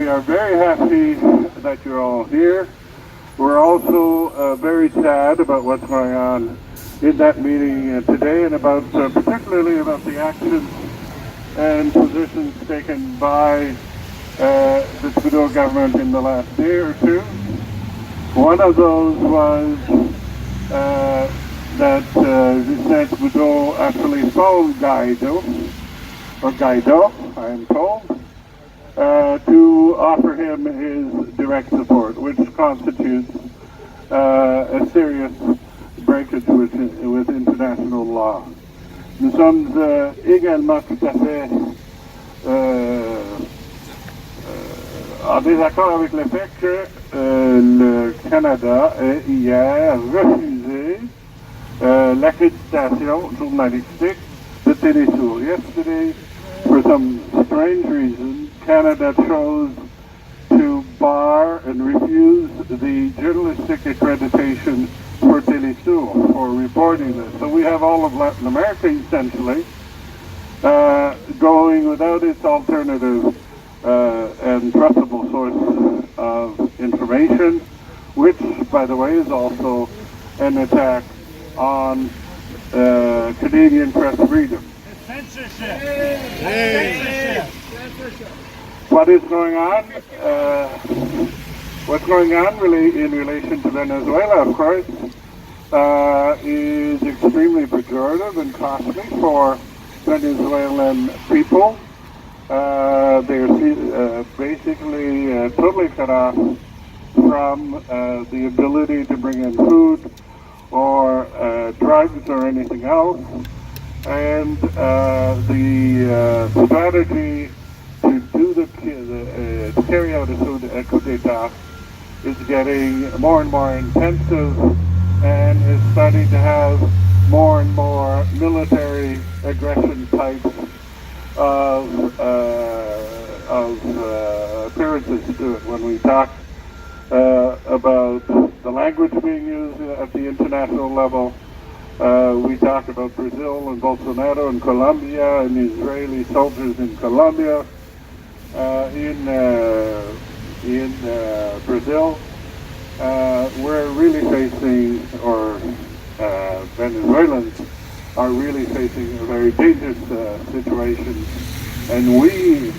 we are very happy that you're all here. We're also very sad about what's going on in that meeting today, and about particularly about the actions and positions taken by the Trudeau government in the last day or two. One of those was that Justin Trudeau actually phoned Guaido, I am told, to offer him his direct support, which constitutes a serious breakage with international law. Nous sommes également tout à fait en désaccord avec le fait que le Canada ait hier refusé l'accréditation journalistique de Télésour. Yesterday, for some strange reason, Canada chose to bar and refuse the journalistic accreditation for Télésour for reporting this. So we have all of Latin America essentially going without its alternative and trustable source of information, which, by the way, is also an attack on Canadian press freedom. Censorship. Censorship. What is going on? What's going on really in relation to Venezuela, of course, is extremely pejorative and costly for Venezuelan people. They're basically totally cut off from the ability to bring in food or drugs or anything else. And the strategy to do to carry out a coup d'etat is getting more and more intensive, and is starting to have more and more military aggression types of appearances to it. When we talk about the language being used at the international level, we talk about Brazil and Bolsonaro in Colombia and Israeli soldiers in Colombia. In Brazil, we're really facing, or Venezuelans are really facing a very dangerous situation. And we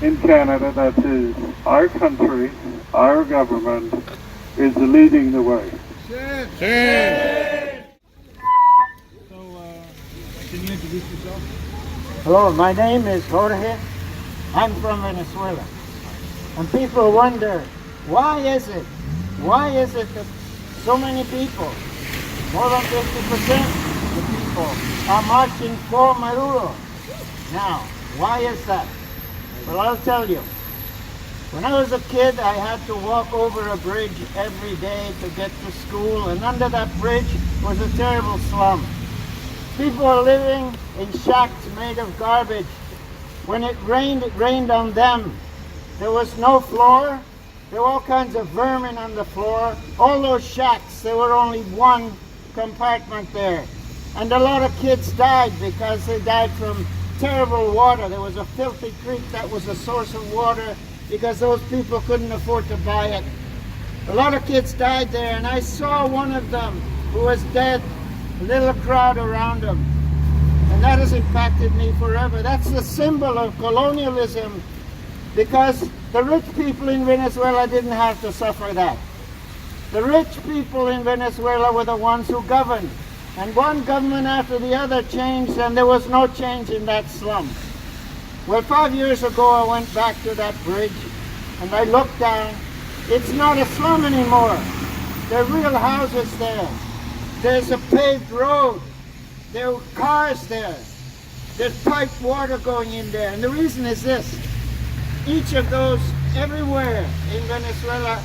in Canada, that is our country, our government, is leading the way. Can you introduce yourself? Hello, my name is Jorge. I'm from Venezuela. And people wonder, why is it that so many people, more than 50% of the people, are marching for Maduro? Now, why is that? Well, I'll tell you. When I was a kid, I had to walk over a bridge every day to get to school, and under that bridge was a terrible slum. People were living in shacks made of garbage. When it rained on them. There was no floor. There were all kinds of vermin on the floor. All those shacks, there were only one compartment there. And a lot of kids died because they died from terrible water. There was a filthy creek that was a source of water because those people couldn't afford to buy it. A lot of kids died there, and I saw one of them who was dead, a little crowd around him. And that has impacted me forever. That's the symbol of colonialism, because the rich people in Venezuela didn't have to suffer that. The rich people in Venezuela were the ones who governed. And one government after the other changed, and there was no change in that slum. Well, 5 years ago, I went back to that bridge, and I looked down. It's not a slum anymore. There are real houses there. There's a paved road. There are cars there. There's piped water going in there. And the reason is this. Each of those, everywhere in Venezuela,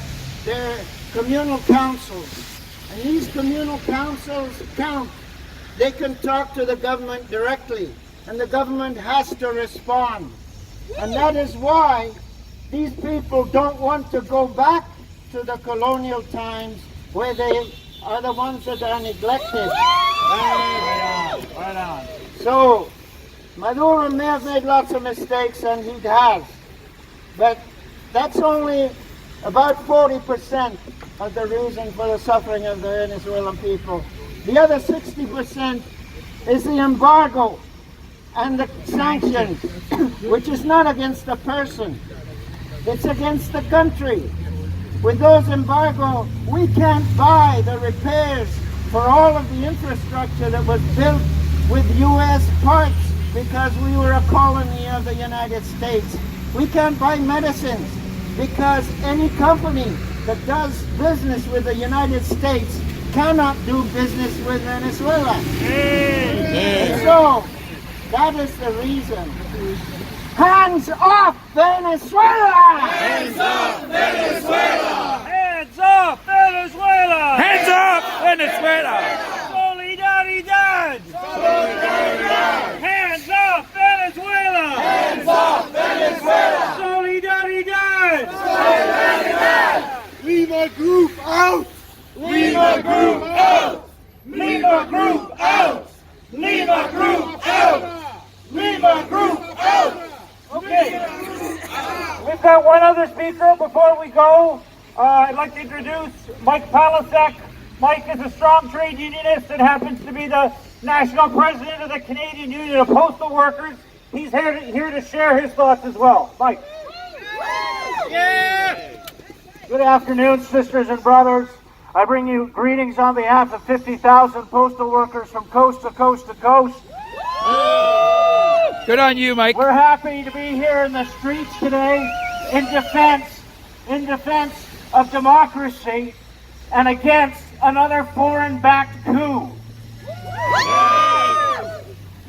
there are communal councils. And these communal councils count. They can talk to the government directly. And the government has to respond. And that is why these people don't want to go back to the colonial times where they are the ones that are neglected. Right on. So, Maduro may have made lots of mistakes, and he has. But that's only about 40% of the reason for the suffering of the Venezuelan people. The other 60% is the embargo and the sanctions, which is not against the person, it's against the country. With those embargo, we can't buy the repairs for all of the infrastructure that was built with U.S. parts because we were a colony of the United States. We can't buy medicines because any company that does business with the United States cannot do business with Venezuela. And so, that is the reason. Hands off Venezuela! Hands up, Venezuela! Hands up, Venezuela! Hands up, Venezuela! Solidaridad! Solidaridad! Hands up, Venezuela! Hands off Venezuela! Solidaridad! Solidaridad! Lima Group out! Lima Group out! Lima Group out! Lima Group out! Lima Group out! Okay, we've got one other speaker before we go. I'd like to introduce Mike Palasek. Mike is a strong trade unionist and happens to be the national president of the Canadian Union of Postal Workers. He's here to share his thoughts as well. Mike. Yeah! Good afternoon, sisters and brothers. I bring you greetings on behalf of 50,000 postal workers from coast to coast to coast. Good on you, Mike. We're happy to be here in the streets today in defense of democracy and against another foreign-backed coup.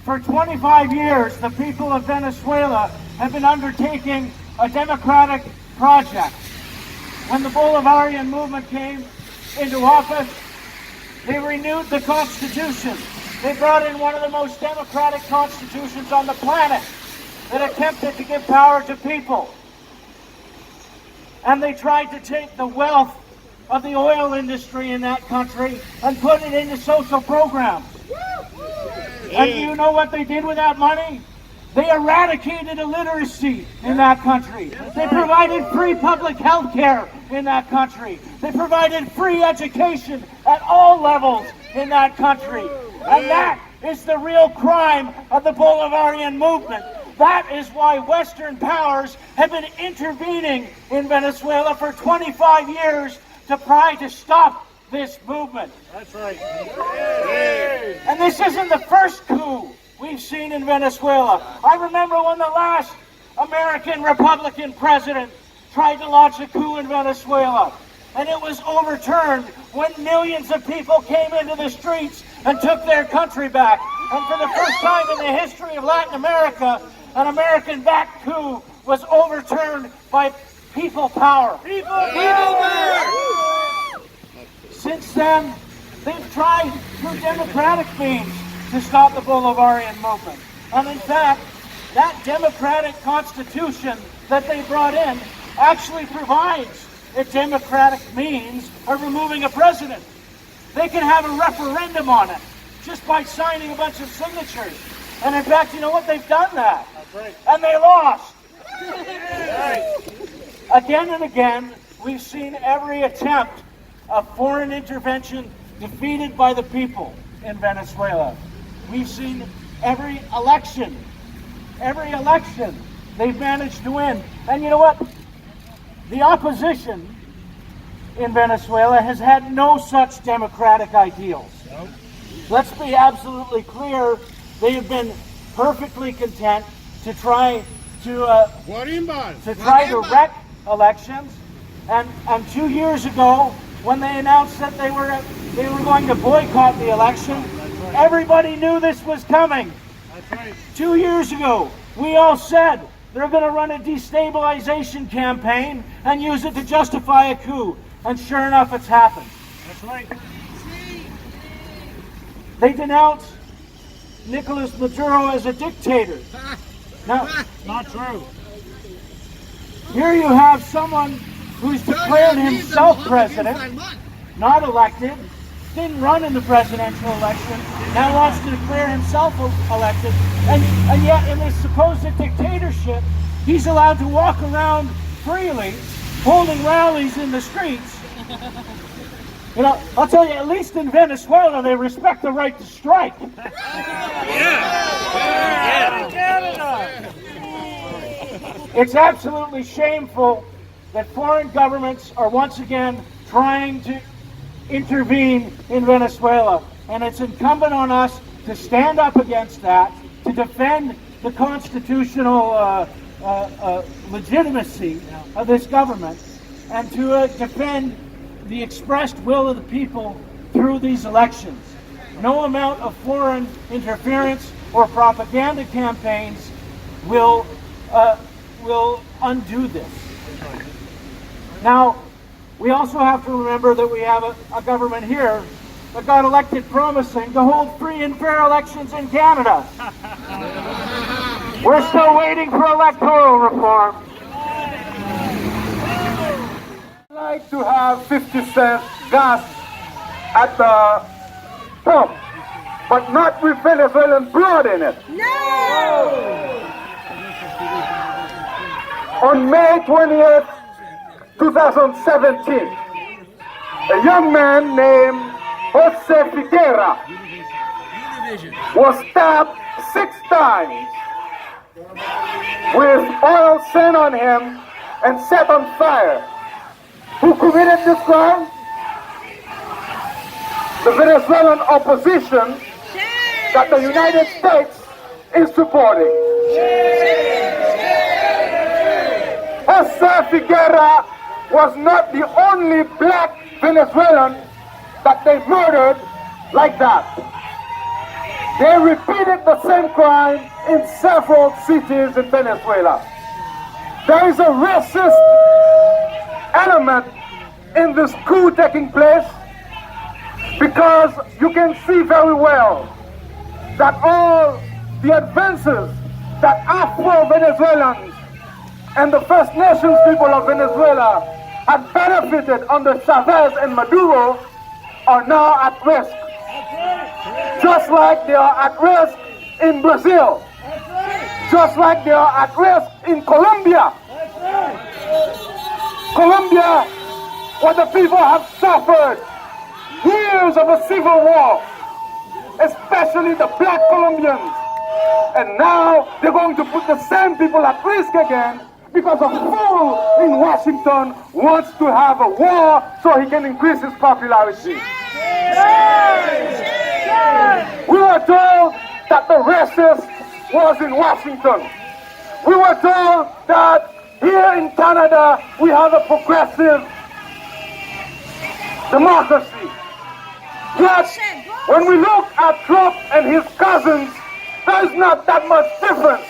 For 25 years, the people of Venezuela have been undertaking a democratic project. When the Bolivarian movement came into office, they renewed the Constitution. They brought in one of the most democratic constitutions on the planet that attempted to give power to people. And they tried to take the wealth of the oil industry in that country and put it into social programs. And do you know what they did with that money? They eradicated illiteracy in that country. They provided free public health care in that country. They provided free education at all levels in that country. And that is the real crime of the Bolivarian movement. That is why Western powers have been intervening in Venezuela for 25 years to try to stop this movement. That's right. And this isn't the first coup we've seen in Venezuela. I remember when the last American Republican president tried to launch a coup in Venezuela, and it was overturned when millions of people came into the streets and took their country back. And for the first time in the history of Latin America, an American-backed coup was overturned by people power. People power! Since then, they've tried through democratic means to stop the Bolivarian movement. And in fact, that democratic constitution that they brought in actually provides a democratic means of removing a president. They can have a referendum on it just by signing a bunch of signatures. And in fact, you know what? They've done that. That's right. And they lost. Right. Again and again, we've seen every attempt of foreign intervention defeated by the people in Venezuela. We've seen every election they've managed to win. And you know what? The opposition in Venezuela has had no such democratic ideals. Let's be absolutely clear. They have been perfectly content to try to wreck elections. And 2 years ago, when they announced that they were going to boycott the election, everybody knew this was coming. That's right. 2 years ago, we all said they're going to run a destabilization campaign and use it to justify a coup. And sure enough, it's happened. That's right. They denounced Nicolas Maduro as a dictator. Now, Not true. here you have someone who's declared himself president, not elected, didn't run in the presidential election, now wants to declare himself elected, and yet in this supposed dictatorship, he's allowed to walk around freely, holding rallies in the streets. You know, I'll tell you, at least in Venezuela, they respect the right to strike. It's absolutely shameful that foreign governments are once again trying to intervene in Venezuela. And it's incumbent on us to stand up against that, to defend the constitutional legitimacy of this government, and to defend the expressed will of the people through these elections. No amount of foreign interference or propaganda campaigns will undo this. Now, we also have to remember that we have a government here that got elected promising to hold free and fair elections in Canada. We're still waiting for electoral reform. I'd like to have 50-cent gas at the pump, but not with Venezuelan blood in it. No! On May 20th, 2017, a young man named Jose Figuera was stabbed 6 times with oil sent on him and set on fire. Who committed this crime? The Venezuelan opposition that the United States is supporting. Jose Figuera was not the only black Venezuelan that they murdered like that. They repeated the same crime in several cities in Venezuela. There is a racist element in this coup taking place, because you can see very well that all the advances that Afro-Venezuelans and the First Nations people of Venezuela had benefited under Chavez and Maduro are now at risk. Just like they are at risk in Brazil. Just like they are at risk in Colombia. Colombia, where the people have suffered years of a civil war, especially the black Colombians. And now they're going to put the same people at risk again because a fool in Washington wants to have a war so he can increase his popularity. We were told that the racist was in Washington. We were told that here in Canada we have a progressive democracy. Yet, when we look at Trump and his cousins, there's not that much difference.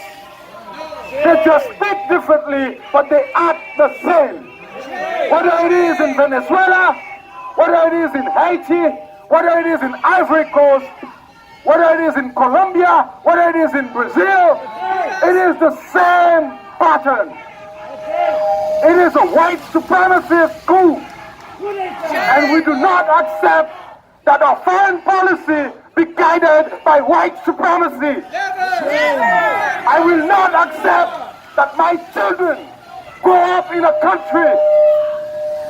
They just speak differently, but they act the same. Whether it is in Venezuela, whether it is in Haiti, whether it is in Ivory Coast, whether it is in Colombia, whether it is in Brazil, it is the same pattern. It is a white supremacist coup. And we do not accept that our foreign policy be guided by white supremacy. I will not accept that my children grow up in a country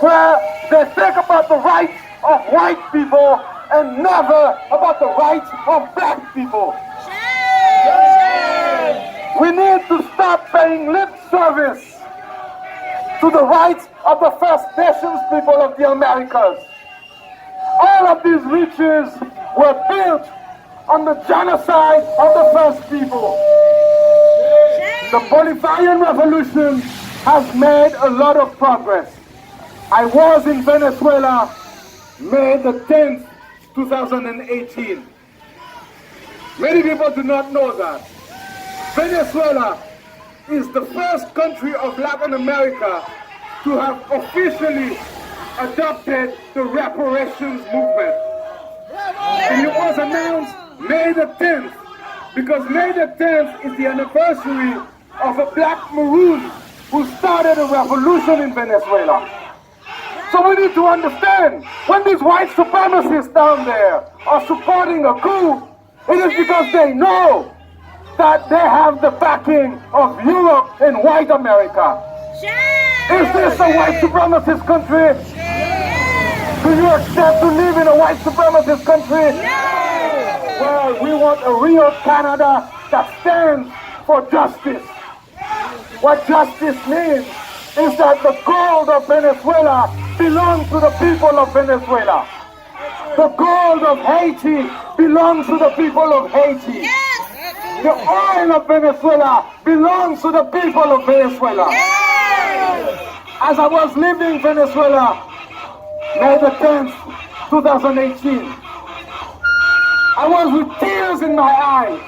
where they think about the rights of white people and never about the rights of black people. We need to stop paying lip service to the rights of the First Nations people of the Americas. All of these riches were built on the genocide of the first people. The Bolivarian Revolution has made a lot of progress. I was in Venezuela May the 10th, 2018. Many people do not know that. Venezuela is the first country of Latin America to have officially adopted the reparations movement. And it was announced May the 10th, because May the 10th is the anniversary of a black maroon who started a revolution in Venezuela. So we need to understand, when these white supremacists down there are supporting a coup, it is because they know that they have the backing of Europe and white America. Is this a white supremacist country? Do you accept to live in a white supremacist country? Well, we want a real Canada that stands for justice. What justice means is that the gold of Venezuela belongs to the people of Venezuela. The gold of Haiti belongs to the people of Haiti. The oil of Venezuela belongs to the people of Venezuela. As I was leaving Venezuela, May the 10th, 2018, I was with tears in my eyes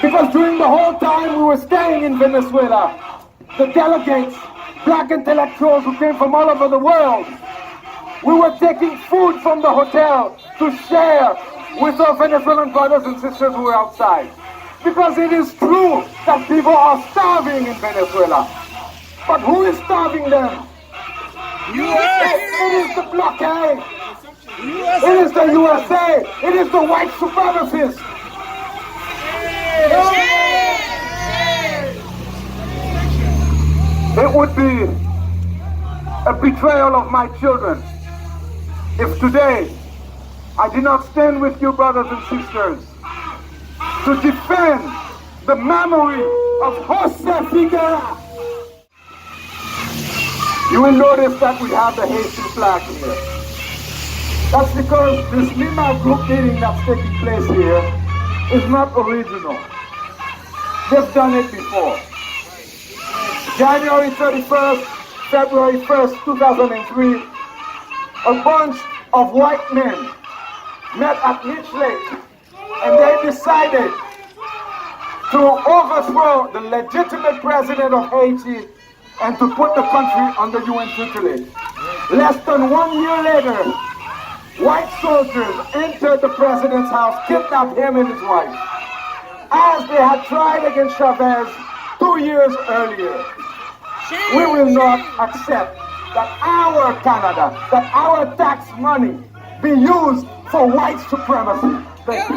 because during the whole time we were staying in Venezuela, the delegates, black intellectuals who came from all over the world, we were taking food from the hotel to share with our Venezuelan brothers and sisters who were outside. Because it is true that people are starving in Venezuela. But who is starving them? It is the blockade. It is the USA. It is the white supremacists. It would be a betrayal of my children if today I did not stand with you, brothers and sisters, to defend the memory of Jose Figueroa. You will notice that we have the Haitian flag here. That's because this Lima group meeting that's taking place here is not original. They've done it before. January 31st, February 1st, 2003, a bunch of white men met at Mitch Lake and they decided to overthrow the legitimate president of Haiti and to put the country under UN tutelage. Less than 1 year later, white soldiers entered the president's house, kidnapped him and his wife, as they had tried against Chavez 2 years earlier. We will not accept that our Canada, that our tax money be used for white supremacy. Thank you.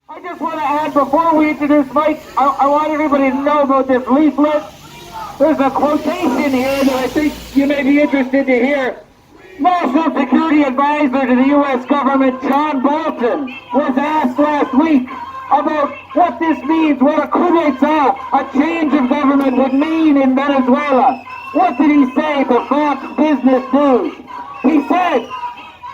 I just want to add, before we introduce Mike, I want everybody to know about this leaflet. There's a quotation here that I think you may be interested to hear. National Security Advisor to the U.S. government, John Bolton, was asked last week about what this means, what a coup d'etat, a change of government would mean in Venezuela. What did he say to Fox Business News? He said,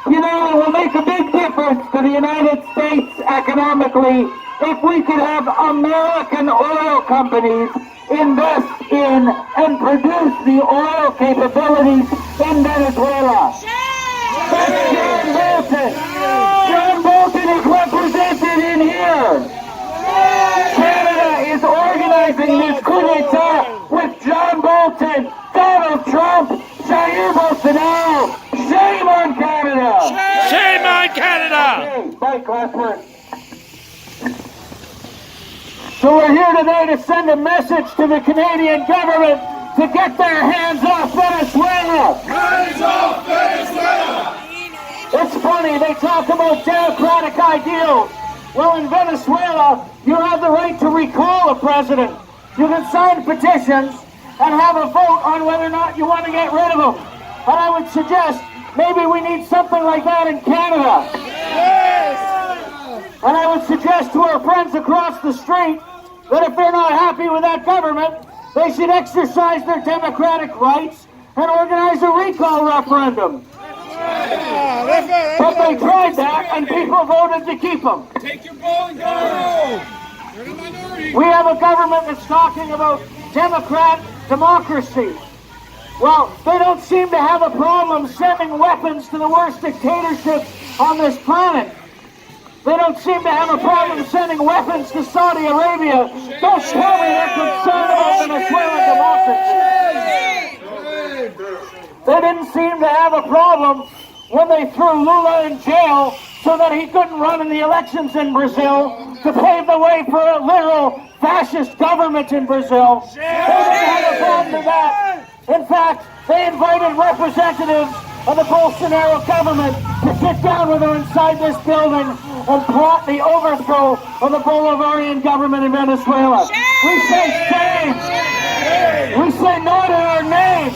you know, it will make a big difference to the United States economically if we could have American oil companies invest in and produce the oil capabilities in Venezuela. That's John Bolton. John Bolton is represented in here. Canada is organizing this coup d'etat with John Bolton, Donald Trump, Jair Bolsonaro. Shame on Canada! Shame on Canada! Okay, Mike, last word. So we're here today to send a message to the Canadian government to get their hands off Venezuela. Hands off Venezuela! It's funny, they talk about democratic ideals. Well, in Venezuela, you have the right to recall a president. You can sign petitions and have a vote on whether or not you want to get rid of him. And I would suggest maybe we need something like that in Canada. Yes! And I would suggest to our friends across the street that if they're not happy with that government, they should exercise their democratic rights and organize a recall referendum. But they tried that and people voted to keep them. Take your ball and go! You're the minority! We have a government that's talking about democracy. Well, they don't seem to have a problem sending weapons to the worst dictatorship on this planet. They don't seem to have a problem sending weapons to Saudi Arabia. Don't tell me they're concerned about Venezuelan democracy. They didn't seem to have a problem when they threw Lula in jail so that he couldn't run in the elections in Brazil to pave the way for a literal fascist government in Brazil. They didn't have a problem with that. In fact, they invited representatives of the Bolsonaro government to sit down with them inside this building and plot the overthrow of the Bolivarian government in Venezuela. We say shame! We say no to our name.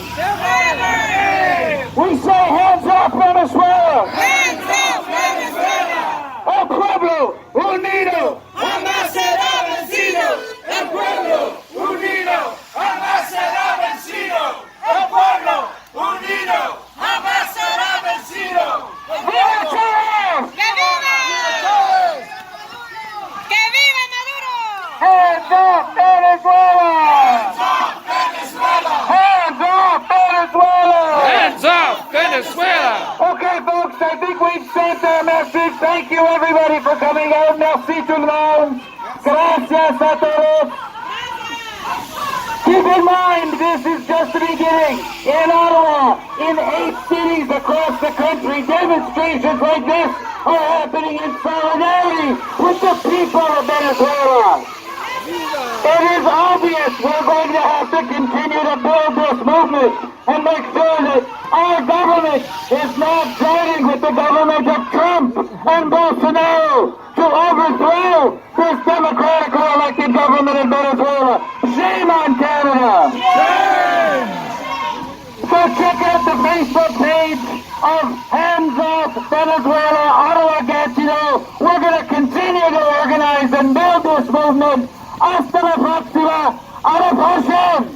We say hands off Venezuela. El pueblo unido jamás será vencido. El pueblo unido jamás será vencido. El pueblo unido jamás será vencido. ¡Viva Chávez! ¡Que viva! ¡Que viva Maduro! Hands off Venezuela! Hands off Venezuela! Hands off Venezuela! Okay, folks, I think we've sent our message. Thank you, everybody, for coming out. Merci tout le monde. Gracias a todos. Keep in mind, this is just the beginning. In Ottawa, in 8 cities across the country, demonstrations like this are happening in solidarity with the people of Venezuela. It is obvious we're going to have to continue to build this movement and make sure that our government is not joining with the government of Trump and Bolsonaro to overthrow this democratically elected government in Venezuela. Shame on Canada! Shame! So check out the Facebook page of Hands Off Venezuela, Ottawa Gatineau. We're going to continue to organize and build this movement. Hasta la próxima. A la próxima.